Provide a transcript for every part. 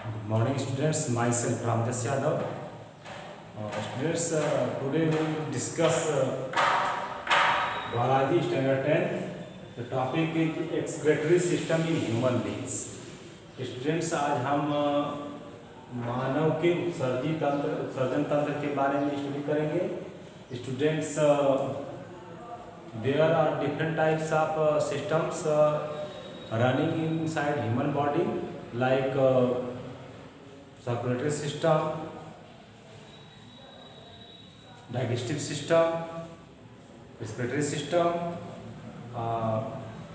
Good morning, students. Myself Ramdas Yadav. Students, today we will discuss biology standard 10. The topic is excretory system in human beings. Students, आज हम मानव के उत्सर्जन तंत्र के बारे में स्टडी करेंगे. Students, there are different types of systems running inside human body, like circulatory system, digestive system, respiratory system,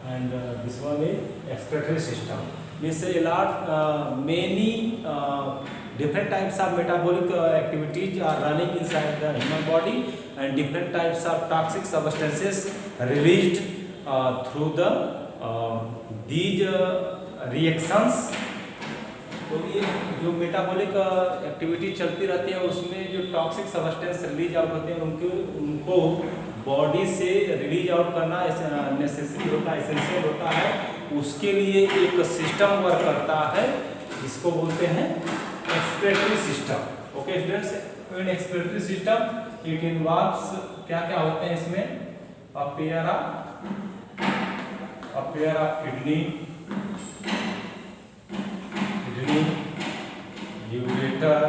and this one is excretory system. Means a lot, many different types of metabolic activities are running inside the human body, and different types of toxic substances released through these reactions. तो ये जो metabolic activity चलती रहती है उसमें जो toxic substance release out होते हैं उनको बॉडी से रिलीज आउट करना नेसेसरी होता है, एसेंशियल होता है. उसके लिए एक सिस्टम वर्क करता है जिसको बोलते हैं excretory system. Okay students, in excretory system it involves क्या क्या होते हैं इसमें? A pair of kidney, ureter,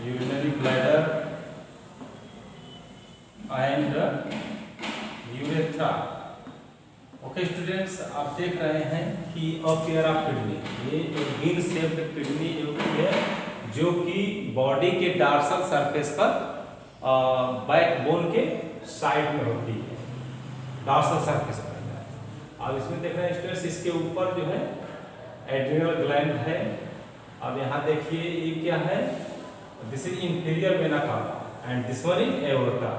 urinary bladder and urethra. Okay students, आप देख रहे हैं कि अ पेयर ऑफ किडनी, ये जो बीन शेप्ड किडनी जो कि बॉडी के डार्सल सरफेस पर बैकबोन के साइड में होती है, डार्सल सरफेस पर. अब इसमें देख रहे हैं स्टूडेंट्स, इसके ऊपर जो है एड्रिनल ग्लैंड है. अब यहाँ देखिए ये क्या है? This is inferior vena cava and this one is aorta.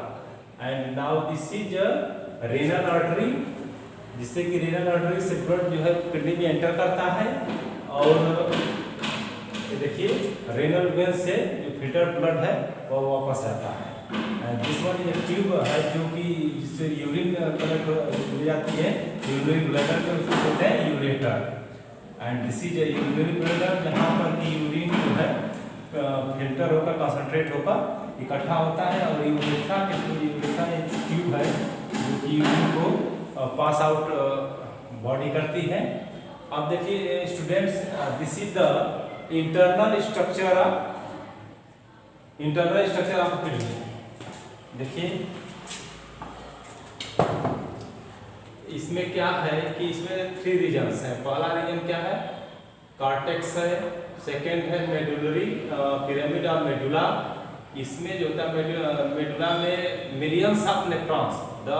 And now this is renal artery, जिससे कि रेनल आर्टरी से ब्लड जो है किडनी में एंटर करता है. और ये देखिए रेनल वेन से जो फिल्टर ब्लड है वो वापस जाता है. दिस वन इज ट्यूब है जो कि जिससे यूरिन कलेक्ट ले जाती है, यूरिनरी ब्लैडर में उसको बोलते हैं ureter. And this is urinary bladder जहाँ पर कि यूरिन जो है फिल्टर होकर कंसंट्रेट होकर इकट्ठा होता है. और यूरेथ्रा एक ट्यूब है जो कि यूरिन को पास आउट बॉडी करती है. अब देखिए students, this is the internal structure of kidney. देखिए इसमें क्या है कि इसमें 3 रीजन्स हैं. पहला रीजन क्या है? कॉर्टेक्स है. सेकेंड है मेडुलरी पिरामिड ऑफ मेडुला. इसमें जो होता है मेडुला में millions of nephrons, the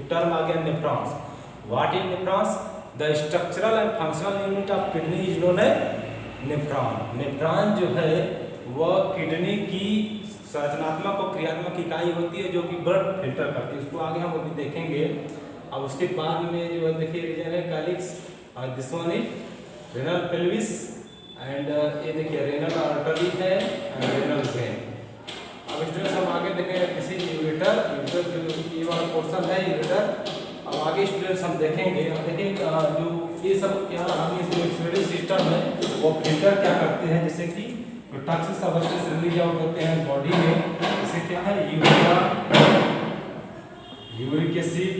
term आ गया nephrons. What is nephrons? The structural and functional unit of kidney is known as nephron. Nephron जो है वह किडनी की संरचनात्मक और क्रियात्मक इकाई होती है जो कि ब्लड फिल्टर करती है. उसको आगे हम अभी देखेंगे. अब उसके बाद में जो है देखिए रीजन है calyx, this one is renal pelvis, and ये देखिए रेनल आर्टरी है एंड रेनल वेन. अब स्टूडेंट्स हम आगे देखेंगे किसी यूरेटर जो ये वाला पोर्शन है यूरेटर. अब आगे स्टूडेंट्स हम देखेंगे. अब देखिए जो ये सब क्या हम इस एक्सक्रीटरी सिस्टम है वो फिल्टर क्या करते हैं, जैसे कि टॉक्सिक सब्सटेंस रिलीज आउट होते हैं बॉडी में. जैसे क्या है? Urea, uric acid,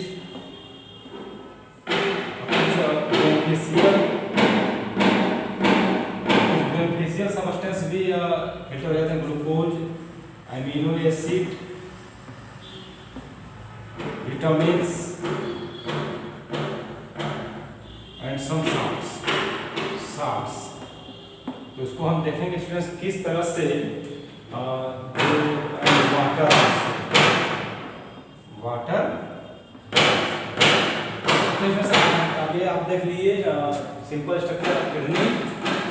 beneficial substance भी फिल्टर हो जाते हैं. Glucose, amino acid, vitamins and some salts. तो उसको हम देखेंगे स्टूडेंट्स किस तरह से वाटर अभी आप देख लिए simple structure of kidney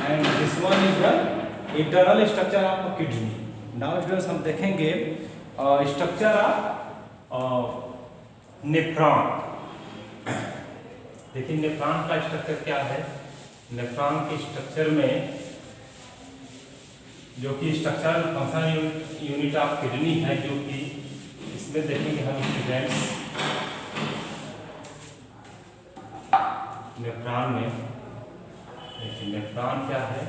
and this one is the internal structure of kidney. Now students हम देखेंगे स्ट्रक्चर ऑफ नेफ्रॉन. देखिए नेफ्रॉन का स्ट्रक्चर क्या है? नेफ्रॉन के स्ट्रक्चर में जो कि structural functional unit of kidney है, जो कि इसमें देखेंगे हम स्टूडेंट्स नेफ्रॉन में देखिए नेफ्रॉन क्या है,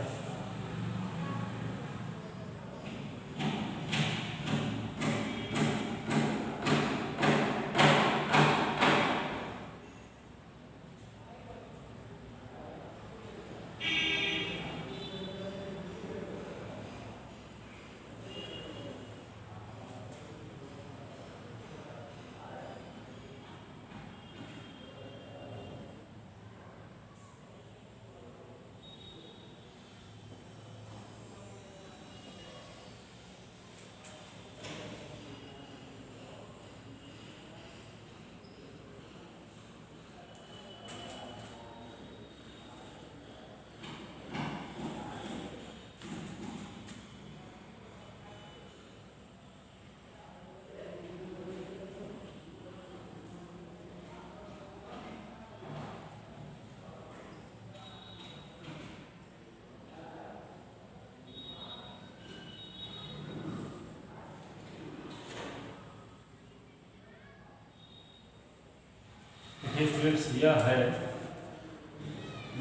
ये स्टूडेंट्स यह है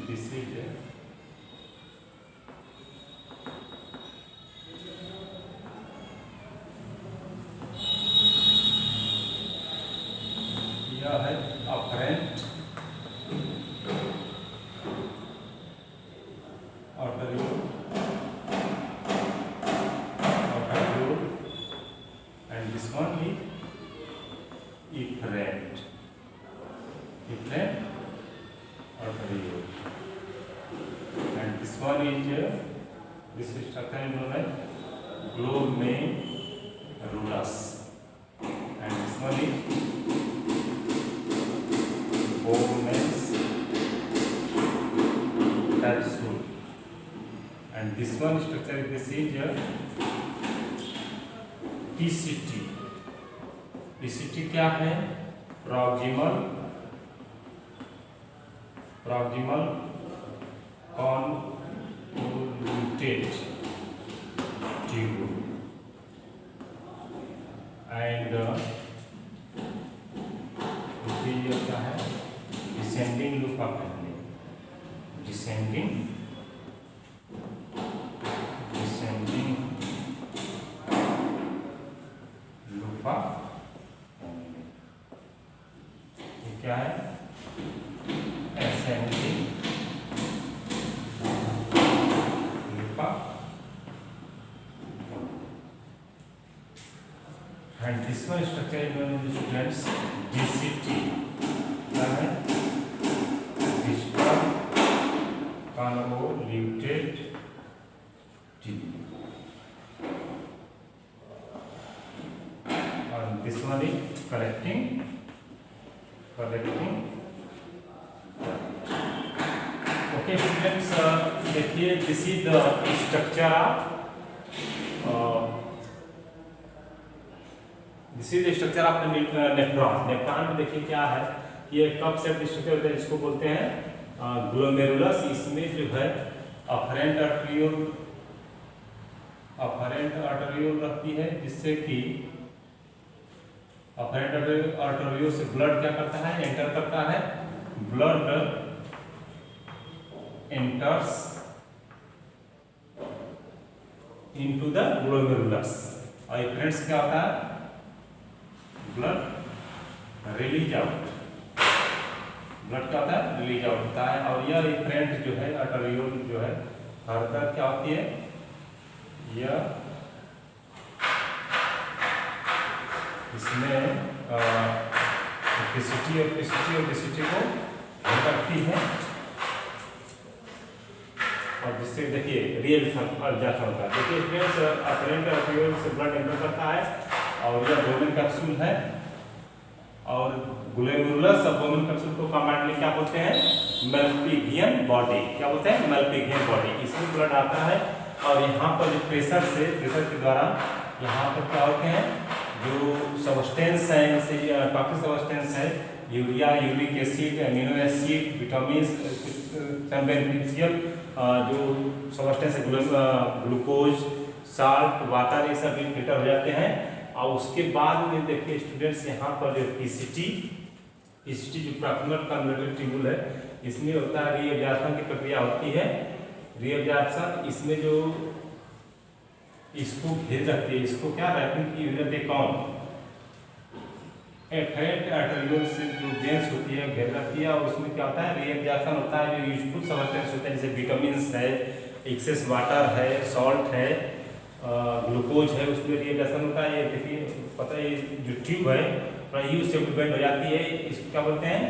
डिसीज है, यह है apparent arteriole and this one is efferent arteriole and this one is this structure is known as glomerulus and this one is Bowman's capsule and this one structure this is PCT. PCT क्या है? proximal convoluted tube and ये क्या है? descending loop आप कहते हैं, descending loop आप क्या है? ascending loop and this one structure is known as students DCT क्या है? distal convoluted tube and this one is collecting okay students देखिए this is the structure of nephron में देखिए क्या है, ये कप शेप स्ट्रक्चर होता है जिसको बोलते हैं ग्लोमेरुलस। इसमें जो है अफरेंट आर्टरियोल रहती है जिससे कि अफरेंट आर्टरियोल से ब्लड क्या करता है? एंटर करता है, blood enters into the glomerulus और फ्रेंड्स क्या होता है? ब्लड रिलीज आउट, ब्लड क्या होता है? रिलीज आउट होता है और यह फ्रेंड जो है आर्टरियोल जो है फर्दर क्या होती है? यह इसमें कैपेसिटी को करती है और जिससे देखिए रियल अल्ट्रासाउंड होता है। देखिए फ्रेंड्स अफरेंट आर्टरियोल से ब्लड एंटर करता है और यह बोलन कैप्सूल है और ग्लोमेरुलस और बोलन कैप्सूल को कंबाइंडली क्या बोलते हैं? मल्टीगियन बॉडी। क्या बोलते हैं? मल्टीगियन बॉडी। इसमें ब्लड आता है और यहाँ पर जो प्रेशर के द्वारा यहाँ पर क्या होते हैं? जो सबस्टेंस है, जैसे काफी सबस्टेंस है, urea, uric acid, amino acid, vitamin, beneficial जो सबस्टेंस है, ग्लूकोज, साल्ट, वाटर, ये सब फिल्टर हो जाते हैं और उसके बाद में देखिए स्टूडेंट्स यहाँ पर जो पीसीटी जो प्रॉक्सिमल कन्वर्टेड ट्यूबुल है, इसमें होता है रीअब्जॉर्प्शन की प्रक्रिया होती है। रीअब्जॉर्प्शन इसमें जो इसको घेर रखती है, इसको क्या रैपिंग की यूनिट कौन एफेक्ट आर्टेरियोल से जो वेंस होती है घेर रखती है, और उसमें क्या होता है रीअब्जॉर्प्शन होता है। जो यूजफुल सब्सटेंस होता है जैसे विटामिन है, एक्सेस वाटर है, सॉल्ट है, ग्लूकोज है, उसमें रीअब्जॉर्प्शन होता है। ये देखिए पता है ये जो ट्यूब है थोड़ा यू शेप बेंड हो जाती है, इसको क्या बोलते हैं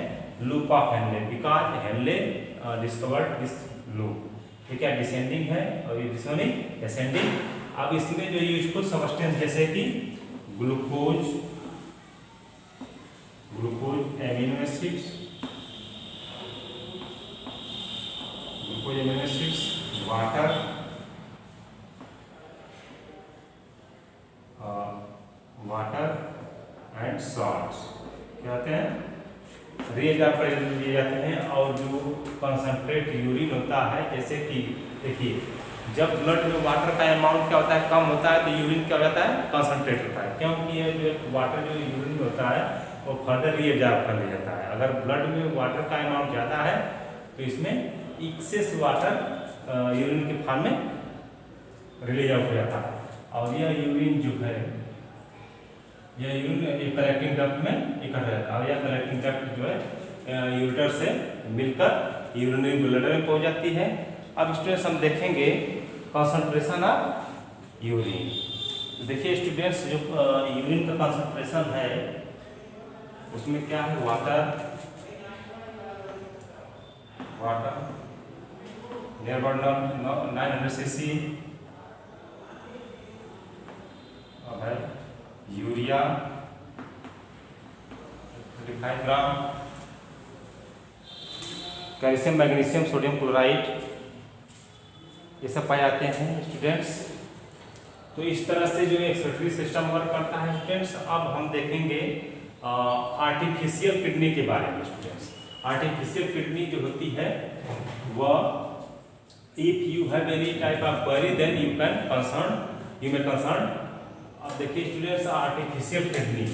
loop of Henle, because Henle discovered this loop. ठीक है, डिसेंडिंग है और ये डिसेंडिंग असेंडिंग। अब इसमें जो यूजफुल सब्सटेंस जैसे कि glucose amino acids, water, and salts क्या होते हैं रीअब्जॉर्ब दिए जाते हैं। और जो कंसंट्रेट यूरिन होता है, जैसे कि देखिए जब ब्लड में वाटर का अमाउंट क्या होता है कम होता है तो यूरिन क्या हो जाता है कंसंट्रेट होता है, क्योंकि ये जो वाटर जो यूरिन में होता है वो फर्दर रीअब्जॉर्ब कर लिया जाता है। अगर ब्लड में वाटर का अमाउंट ज़्यादा है तो इसमें एक्सेस वाटर यूरिन के फॉर्म में रिलीज आउट हो जाता है। और यह यूरिन जो है यह यूरिन एक कलेक्टिंग डक्ट में इकट्ठा रहता है, और यह कलेक्टिंग डक्ट जो है यूरेटर से मिलकर यूरिनरी ब्लैडर में पहुंच जाती है। अब स्टूडेंट्स हम देखेंगे कंसंट्रेशन ऑफ यूरिन। देखिए स्टूडेंट्स जो यूरिन का कंसंट्रेशन है उसमें क्या है वाटर नियर अबाउट 900 cc, अब है यूरिया 35 ग्राम, कैल्शियम मैग्नीशियम सोडियम क्लोराइड ये सब पाए जाते हैं स्टूडेंट्स। तो इस तरह से जो एक्सक्रीटरी सिस्टम वर्क करता है स्टूडेंट्स। अब हम देखेंगे आर्टिफिशियल किडनी के बारे में स्टूडेंट्स। आर्टिफिशियल किडनी जो होती है वह if you have any type of query then you may concern. अब देखिए स्टूडेंट्स आर्टिफिशियल किडनी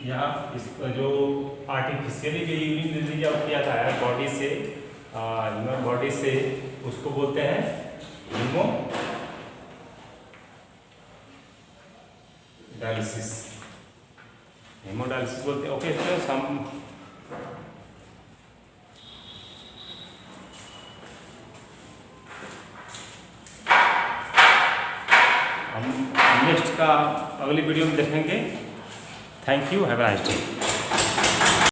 यहाँ इस जो आर्टिफिशियली जो यूरिन रिलीज आउट किया जाता है बॉडी से ह्यूमन बॉडी से उसको बोलते हैं हेमोडायलिसिस बोलते हैं। ओके स्टूडेंट्स हम नेक्स्ट का अगली वीडियो में देखेंगे। Thank you, have a nice day.